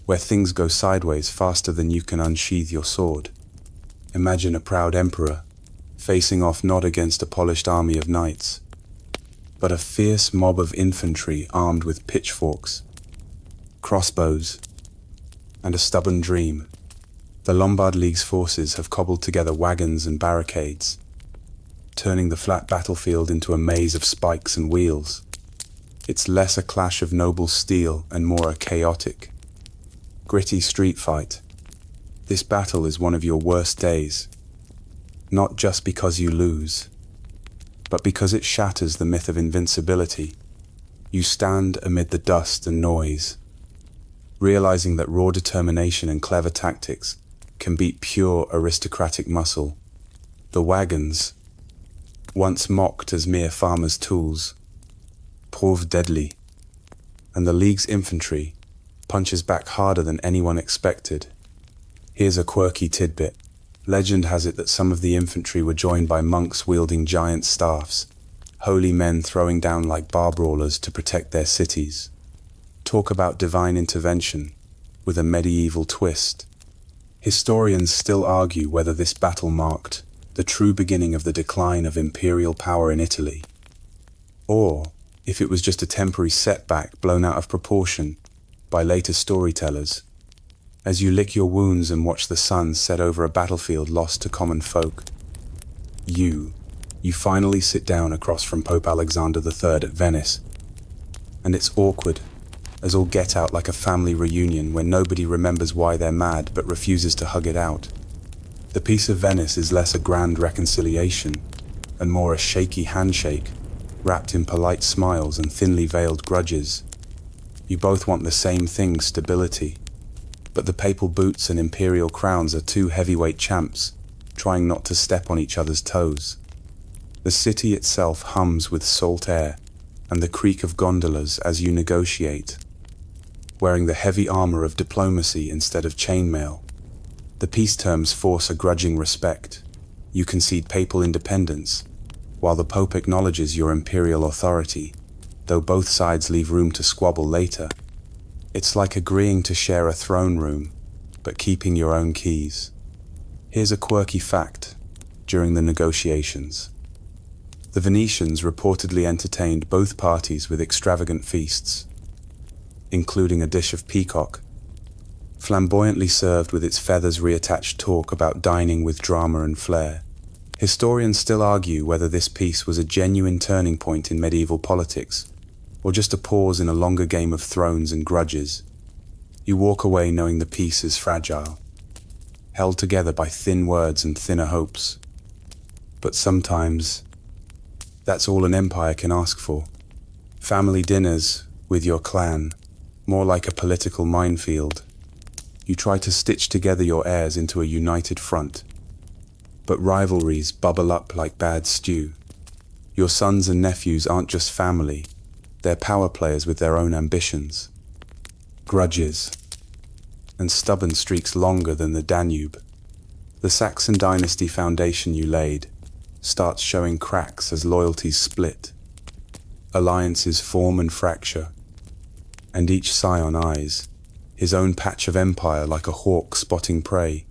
where things go sideways faster than you can unsheath your sword. Imagine a proud emperor facing off not against a polished army of knights, but a fierce mob of infantry armed with pitchforks, crossbows, and a stubborn dream. The Lombard League's forces have cobbled together wagons and barricades, turning the flat battlefield into a maze of spikes and wheels. It's less a clash of noble steel and more a chaotic, gritty street fight. This battle is one of your worst days, not just because you lose, but because it shatters the myth of invincibility. You stand amid the dust and noise, realizing that raw determination and clever tactics can beat pure aristocratic muscle. The wagons, once mocked as mere farmers' tools, prove deadly, and the League's infantry punches back harder than anyone expected. Here's a quirky tidbit. Legend has it that some of the infantry were joined by monks wielding giant staffs, holy men throwing down like bar brawlers to protect their cities. Talk about divine intervention with a medieval twist. Historians still argue whether this battle marked the true beginning of the decline of imperial power in Italy, or if it was just a temporary setback blown out of proportion by later storytellers. As you lick your wounds and watch the sun set over a battlefield lost to common folk, you finally sit down across from Pope Alexander III at Venice, and it's awkward as all get out, like a family reunion where nobody remembers why they're mad but refuses to hug it out. The Peace of Venice is less a grand reconciliation and more a shaky handshake wrapped in polite smiles and thinly veiled grudges. You both want the same thing, stability, but the papal boots and imperial crowns are two heavyweight champs trying not to step on each other's toes. The city itself hums with salt air and the creak of gondolas as you negotiate, wearing the heavy armor of diplomacy instead of chainmail. The peace terms force a grudging respect. You concede papal independence, while the Pope acknowledges your imperial authority, though both sides leave room to squabble later. It's like agreeing to share a throne room, but keeping your own keys. Here's a quirky fact during the negotiations. The Venetians reportedly entertained both parties with extravagant feasts, including a dish of peacock, flamboyantly served with its feathers reattached talk about dining with drama and flair. Historians still argue whether this peace was a genuine turning point in medieval politics, or just a pause in a longer game of thrones and grudges. You walk away knowing the peace is fragile, held together by thin words and thinner hopes. But sometimes, that's all an empire can ask for. Family dinners with your clan, more like a political minefield. You try to stitch together your heirs into a united front, but rivalries bubble up like bad stew. Your sons and nephews aren't just family, they're power players with their own ambitions, grudges, and stubborn streaks longer than the Danube. The Saxon dynasty foundation you laid starts showing cracks as loyalties split, alliances form and fracture, and each scion eyes his own patch of empire like a hawk spotting prey.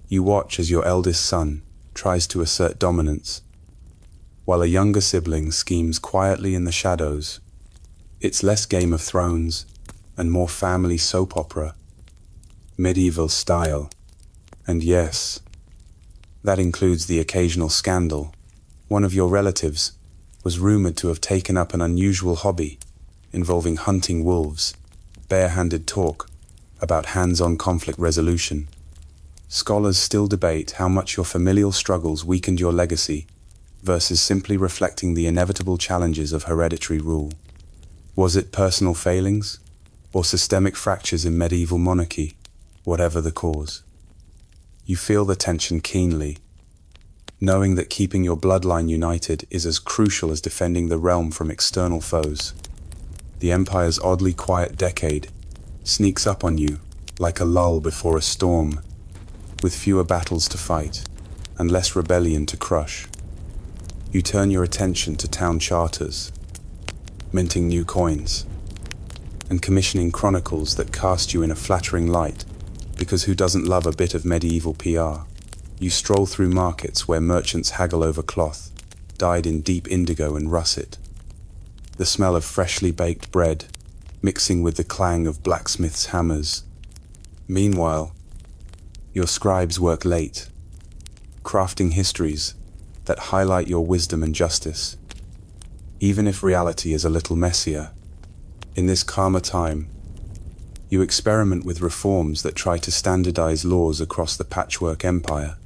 You watch as your eldest son tries to assert dominance, while a younger sibling schemes quietly in the shadows. It's less Game of Thrones and more family soap opera, medieval style. And yes, that includes the occasional scandal. One of your relatives was rumored to have taken up an unusual hobby involving hunting wolves, bare-handed talk about hands-on conflict resolution. Scholars still debate how much your familial struggles weakened your legacy versus simply reflecting the inevitable challenges of hereditary rule. Was it personal failings or systemic fractures in medieval monarchy? Whatever the cause, you feel the tension keenly, knowing that keeping your bloodline united is as crucial as defending the realm from external foes. The Empire's oddly quiet decade sneaks up on you like a lull before a storm, with fewer battles to fight and less rebellion to crush. You turn your attention to town charters, minting new coins, and commissioning chronicles that cast you in a flattering light, because who doesn't love a bit of medieval PR? You stroll through markets where merchants haggle over cloth, dyed in deep indigo and russet, the smell of freshly baked bread, mixing with the clang of blacksmiths' hammers. Meanwhile, your scribes work late, crafting histories that highlight your wisdom and justice. Even if reality is a little messier, in this calmer time, you experiment with reforms that try to standardize laws across the patchwork empire.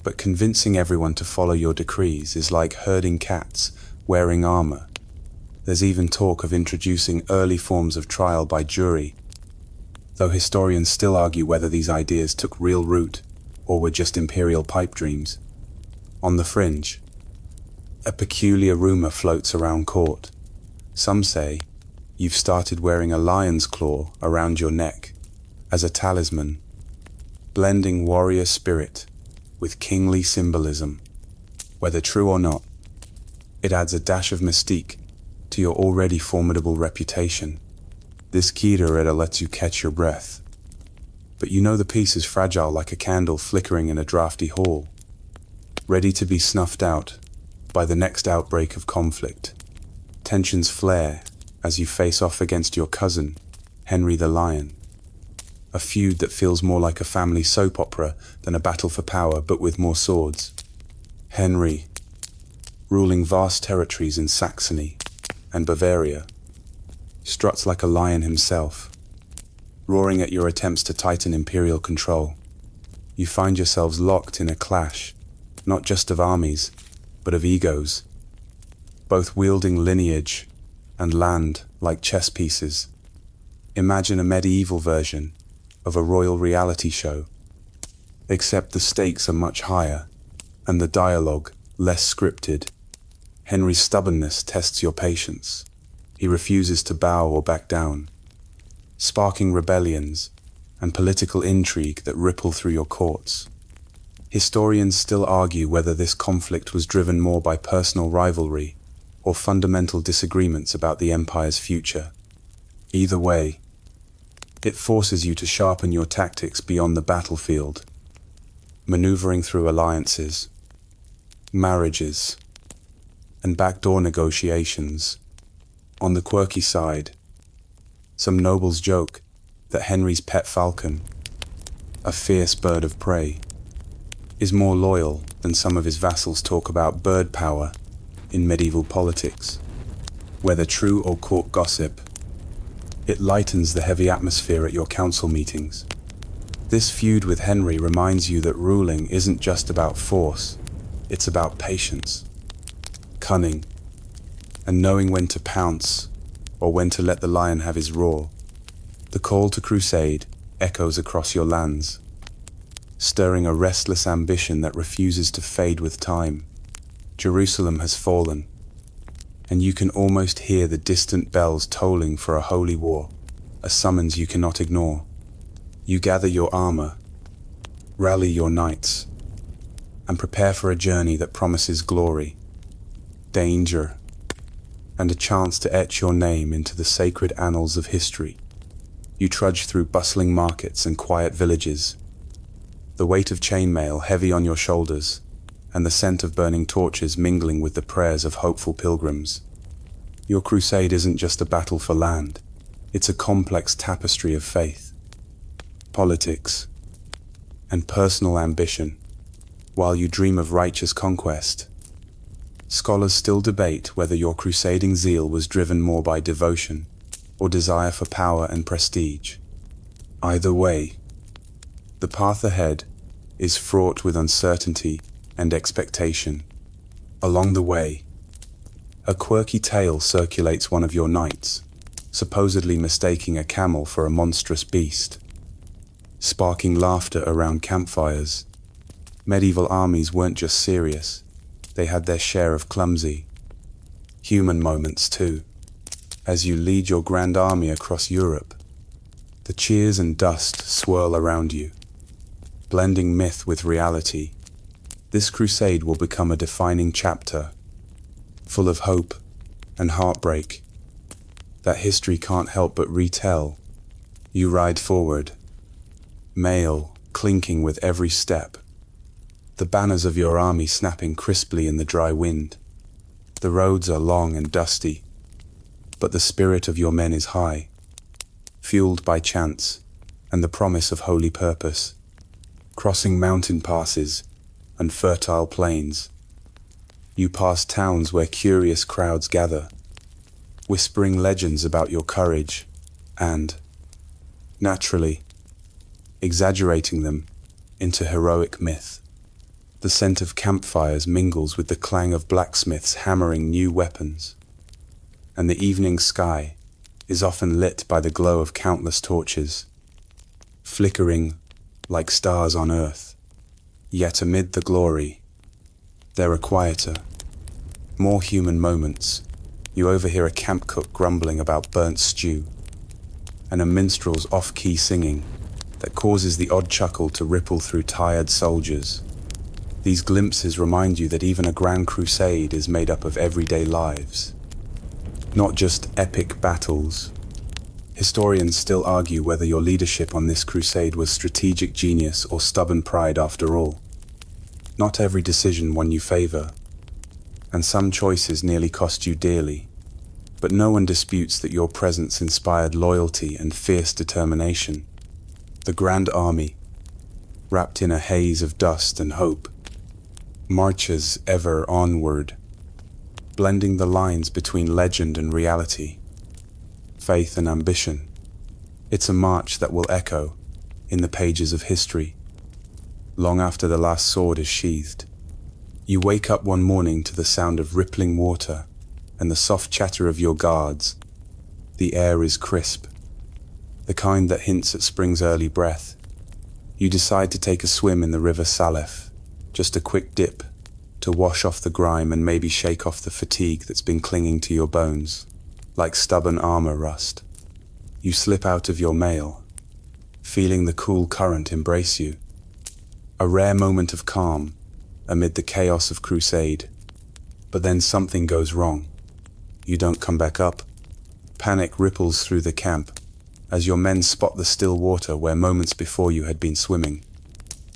But convincing everyone to follow your decrees is like herding cats wearing armor. There's even talk of introducing early forms of trial by jury, though historians still argue whether these ideas took real root or were just imperial pipe dreams. On the fringe, a peculiar rumor floats around court. Some say you've started wearing a lion's claw around your neck as a talisman, blending warrior spirit with kingly symbolism. Whether true or not, it adds a dash of mystique to your already formidable reputation. This key to it lets you catch your breath. But you know the piece is fragile like a candle flickering in a drafty hall, ready to be snuffed out by the next outbreak of conflict. Tensions flare as you face off against your cousin, Henry the Lion. A feud that feels more like a family soap opera than a battle for power, but with more swords. Henry, ruling vast territories in Saxony and Bavaria, struts like a lion himself, roaring at your attempts to tighten imperial control. You find yourselves locked in a clash, not just of armies, but of egos, both wielding lineage and land like chess pieces. Imagine a medieval version of a royal reality show, except the stakes are much higher and the dialogue less scripted. Henry's stubbornness tests your patience. He refuses to bow or back down, sparking rebellions and political intrigue that ripple through your courts. Historians still argue whether this conflict was driven more by personal rivalry or fundamental disagreements about the empire's future. Either way, it forces you to sharpen your tactics beyond the battlefield, maneuvering through alliances, marriages, and backdoor negotiations. On the quirky side, some nobles joke that Henry's pet falcon, a fierce bird of prey, is more loyal than some of his vassals talk about bird power in medieval politics. Whether true or court gossip, it lightens the heavy atmosphere at your council meetings. This feud with Henry reminds you that ruling isn't just about force, it's about patience, cunning, and knowing when to pounce or when to let the lion have his roar. The call to crusade echoes across your lands, stirring a restless ambition that refuses to fade with time. Jerusalem has fallen, and you can almost hear the distant bells tolling for a holy war, a summons you cannot ignore. You gather your armor, rally your knights, and prepare for a journey that promises glory, danger, and a chance to etch your name into the sacred annals of history. You trudge through bustling markets and quiet villages, the weight of chainmail heavy on your shoulders, and the scent of burning torches mingling with the prayers of hopeful pilgrims. Your crusade isn't just a battle for land, it's a complex tapestry of faith, politics, and personal ambition. While you dream of righteous conquest, scholars still debate whether your crusading zeal was driven more by devotion or desire for power and prestige. Either way, the path ahead is fraught with uncertainty and expectation. Along the way, a quirky tale circulates one of your knights, supposedly mistaking a camel for a monstrous beast, sparking laughter around campfires. Medieval armies weren't just serious, they had their share of clumsy, human moments too. As you lead your grand army across Europe, the cheers and dust swirl around you, blending myth with reality. This crusade will become a defining chapter, full of hope and heartbreak that history can't help but retell. You ride forward, mail clinking with every step, the banners of your army snapping crisply in the dry wind. The roads are long and dusty, but the spirit of your men is high, fueled by chants and the promise of holy purpose. Crossing mountain passes and fertile plains, you pass towns where curious crowds gather, whispering legends about your courage and, naturally, exaggerating them into heroic myth. The scent of campfires mingles with the clang of blacksmiths hammering new weapons, and the evening sky is often lit by the glow of countless torches, flickering like stars on earth. Yet amid the glory, there are quieter, more human moments. You overhear a camp cook grumbling about burnt stew, and a minstrel's off-key singing that causes the odd chuckle to ripple through tired soldiers. These glimpses remind you that even a grand crusade is made up of everyday lives, not just epic battles. Historians still argue whether your leadership on this crusade was strategic genius or stubborn pride after all. Not every decision won you favor, and some choices nearly cost you dearly, but no one disputes that your presence inspired loyalty and fierce determination. The Grand Army, wrapped in a haze of dust and hope, marches ever onward, blending the lines between legend and reality, faith and ambition. It's a march that will echo in the pages of history, long after the last sword is sheathed. You wake up one morning to the sound of rippling water and the soft chatter of your guards. The air is crisp, the kind that hints at spring's early breath. You decide to take a swim in the river Salef, just a quick dip to wash off the grime and maybe shake off the fatigue that's been clinging to your bones, like stubborn armor rust. You slip out of your mail, feeling the cool current embrace you. A rare moment of calm amid the chaos of crusade. But then something goes wrong. You don't come back up. Panic ripples through the camp as your men spot the still water where moments before you had been swimming.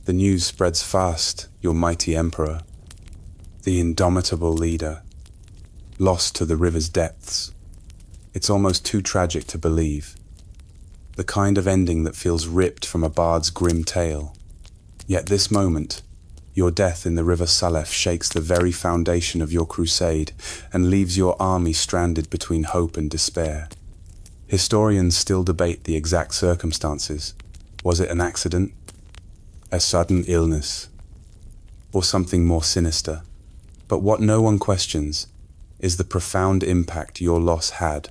The news spreads fast, your mighty emperor, the indomitable leader, lost to the river's depths. It's almost too tragic to believe. The kind of ending that feels ripped from a bard's grim tale. Yet this moment, your death in the river Salef shakes the very foundation of your crusade and leaves your army stranded between hope and despair. Historians still debate the exact circumstances. Was it an accident? A sudden illness? Or something more sinister? But what no one questions is the profound impact your loss had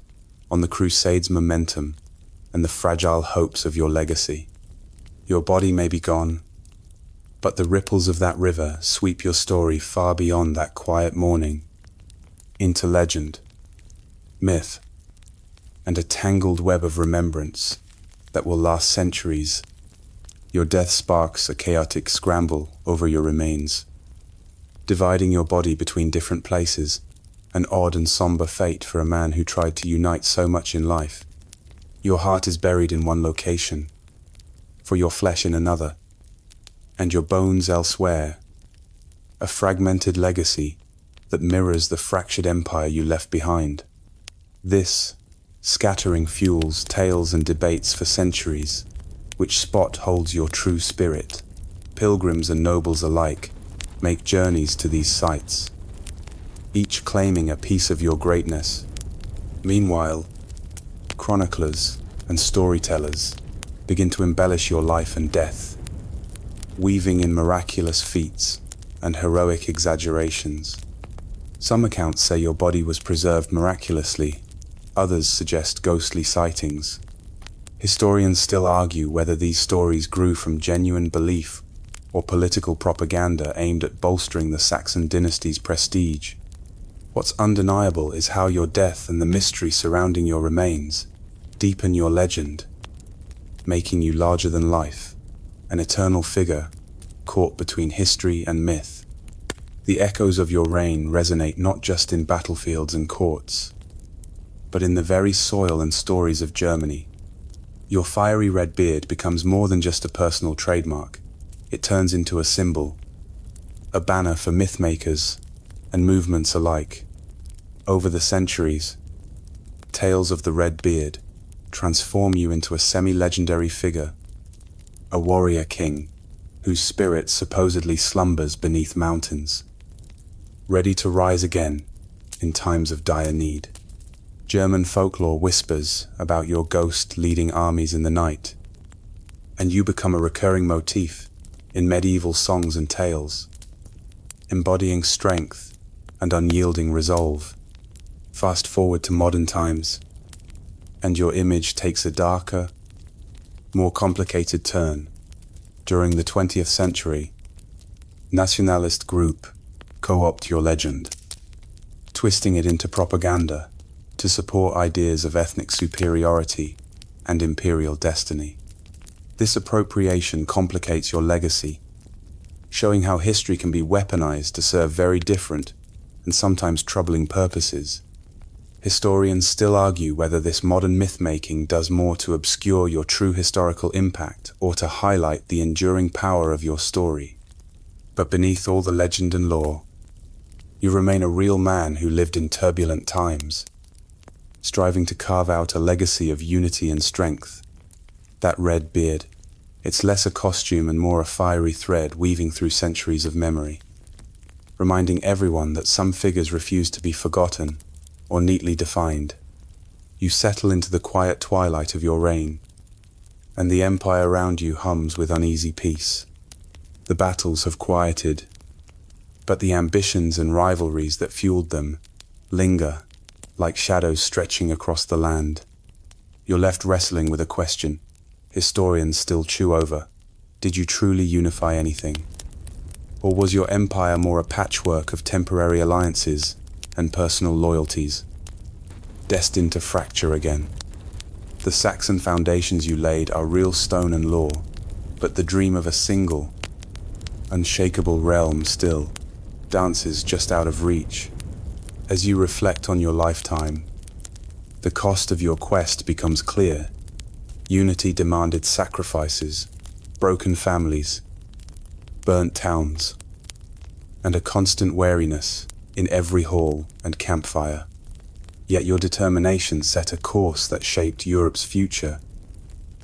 on the Crusade's momentum and the fragile hopes of your legacy. Your body may be gone, but the ripples of that river sweep your story far beyond that quiet morning, into legend, myth, and a tangled web of remembrance that will last centuries. Your death sparks a chaotic scramble over your remains, dividing your body between different places, an odd and somber fate for a man who tried to unite so much in life. Your heart is buried in one location, for your flesh in another, and your bones elsewhere, a fragmented legacy that mirrors the fractured empire you left behind. This scattering fuels tales and debates for centuries. Which spot holds your true spirit? Pilgrims and nobles alike make journeys to these sites, each claiming a piece of your greatness. Meanwhile, chroniclers and storytellers begin to embellish your life and death, weaving in miraculous feats and heroic exaggerations. Some accounts say your body was preserved miraculously, others suggest ghostly sightings. Historians still argue whether these stories grew from genuine belief or political propaganda aimed at bolstering the Saxon dynasty's prestige. What's undeniable is how your death and the mystery surrounding your remains deepen your legend, making you larger than life, an eternal figure caught between history and myth. The echoes of your reign resonate not just in battlefields and courts, but in the very soil and stories of Germany. Your fiery red beard becomes more than just a personal trademark. It turns into a symbol, a banner for mythmakers and movements alike. Over the centuries, tales of the Red Beard transform you into a semi-legendary figure, a warrior king whose spirit supposedly slumbers beneath mountains, ready to rise again in times of dire need. German folklore whispers about your ghost leading armies in the night, and you become a recurring motif in medieval songs and tales, embodying strength and unyielding resolve. Fast forward to modern times, and your image takes a darker, more complicated turn. During the 20th century, nationalist group co-opt your legend, twisting it into propaganda to support ideas of ethnic superiority and imperial destiny. This appropriation complicates your legacy, showing how history can be weaponized to serve very different and sometimes troubling purposes. Historians still argue whether this modern myth-making does more to obscure your true historical impact or to highlight the enduring power of your story. But beneath all the legend and lore, you remain a real man who lived in turbulent times, striving to carve out a legacy of unity and strength. That red beard, it's less a costume and more a fiery thread weaving through centuries of memory, reminding everyone that some figures refuse to be forgotten or neatly defined. You settle into the quiet twilight of your reign, and the empire around you hums with uneasy peace. The battles have quieted, but the ambitions and rivalries that fueled them linger like shadows stretching across the land. You're left wrestling with a question historians still chew over. Did you truly unify anything? Or was your empire more a patchwork of temporary alliances and personal loyalties, destined to fracture again? The Saxon foundations you laid are real stone and law, but the dream of a single, unshakable realm still dances just out of reach. As you reflect on your lifetime, the cost of your quest becomes clear. Unity demanded sacrifices, broken families, burnt towns, and a constant wariness in every hall and campfire. Yet your determination set a course that shaped Europe's future,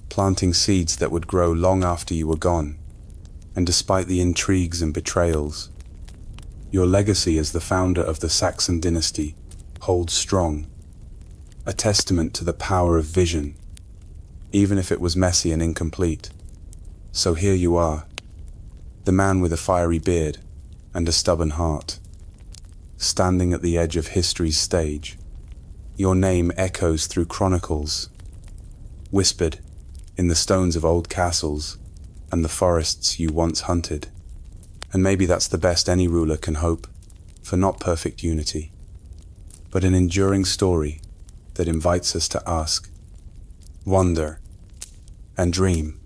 planting seeds that would grow long after you were gone. And despite the intrigues and betrayals, your legacy as the founder of the Saxon dynasty holds strong, a testament to the power of vision, even if it was messy and incomplete. So here you are, the man with a fiery beard and a stubborn heart, standing at the edge of history's stage. Your name echoes through chronicles, whispered in the stones of old castles and the forests you once hunted. And maybe that's the best any ruler can hope for, not perfect unity, but an enduring story that invites us to ask, wonder, and dream.